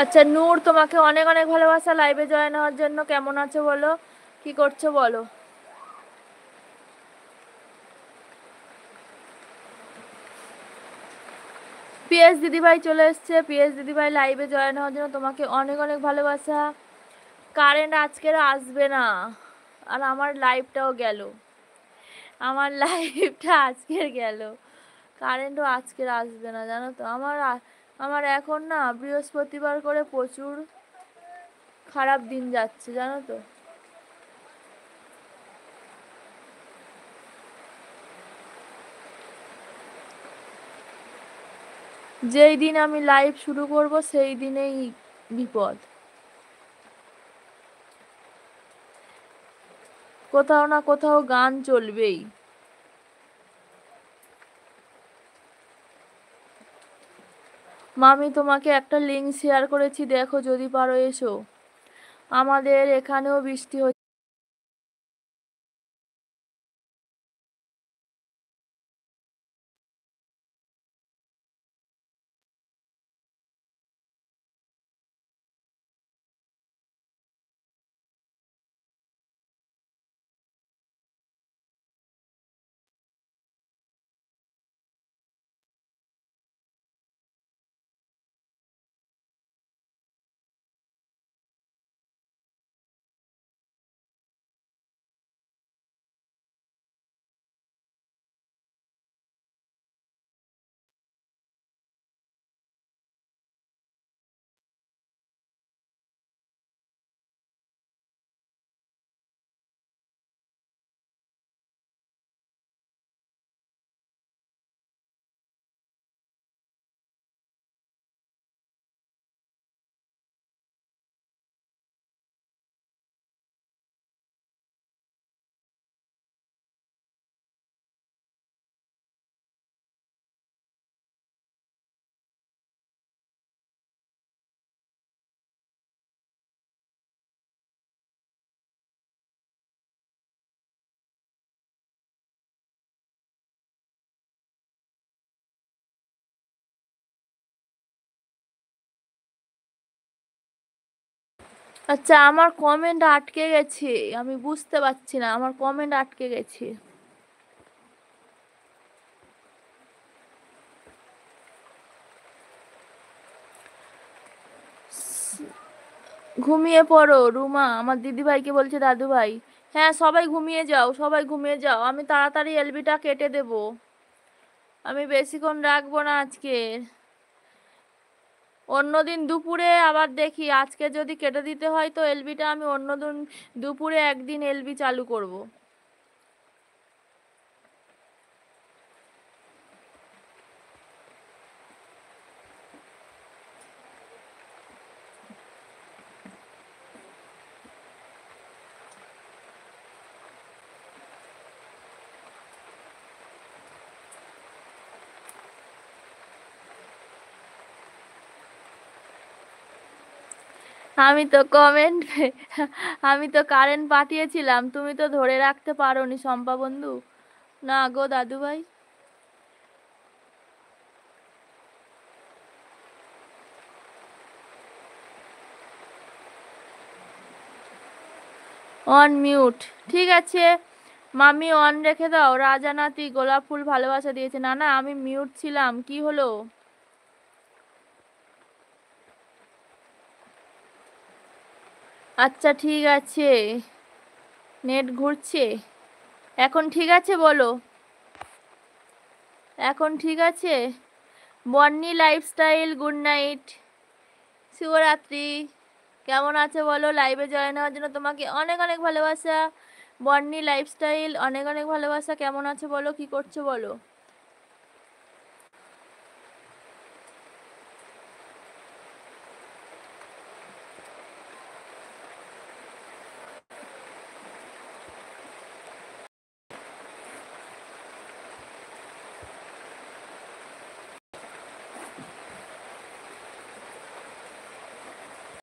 আচ্ছা নূর, তোমাকে অনেক অনেক ভালোবাসা লাইভে জয়েন হওয়ার জন্য। কেমন আছো বলো, কি করছো বলো। পিএস দিদিভাই চলে এসছে, পিএস দিদিভাই লাইভে জয়েন হওয়ার জন্য তোমাকে অনেক অনেক ভালোবাসা। কারেন্ট আজকের আসবে না, আর আমার লাইভটাও গেল, আমার লাইভটা আজকের গেল। কারেন্টও আজকের আসবে না জানো তো। আমার এখন না বৃহস্পতিবার করে প্রচুর খারাপ দিন যাচ্ছে জানো তো। যেই দিন আমি লাইভ শুরু করব সেই দিনেই বিপদ। কোথাও না কোথাও গান চলবেই। মামি তোমাকে একটা লিংক শেয়ার করেছি, দেখো যদি পারো এসো। আমাদের এখানেও বৃষ্টি হচ্ছে। আচ্ছা আমার কমেন্ট আটকে গেছে, আমি বুঝতে পারছি না, আমার কমেন্ট আটকে গেছে। ঘুমিয়ে পড়ো রুমা, আমার দিদিভাইকে বলছে দাদু ভাই। হ্যাঁ সবাই ঘুমিয়ে যাও, সবাই ঘুমিয়ে যাও, আমি তাড়াতাড়ি এলবিটা কেটে দেব। আমি বেশিক্ষণ রাখবো না আজকে। অন্যদিন দুপুরে আবার দেখি, আজকে যদি কেটে দিতে হয় তো এলবিটা আমি অন্যদিন দুপুরে একদিন এলবি চালু করব। আমি তো কমেন্ট আমি তো কারেন্ট পাঠিয়েছিলাম, তুমি তো ধরে রাখতে পারোনি শম্পা বন্ধু। না গো দাদু ভাই। অন মিউট, ঠিক আছে। মামি অন রেখে দাও। রাজা নাতি গোলাপ ফুল ভালোবাসা দিয়েছে। না না আমি মিউট ছিলাম, কি হলো? আচ্ছা ঠিক আছে, নেট ঘুরছে। এখন ঠিক আছে বলো, এখন ঠিক আছে। বন্নি লাইফস্টাইল গুড নাইট, শুভরাত্রি। কেমন আছে বলো, লাইভে জয়েন হওয়ার জন্য তোমাকে অনেক অনেক ভালোবাসা। বন্নি লাইফস্টাইল অনেক অনেক ভালোবাসা। কেমন আছে বলো, কি করছো বলো।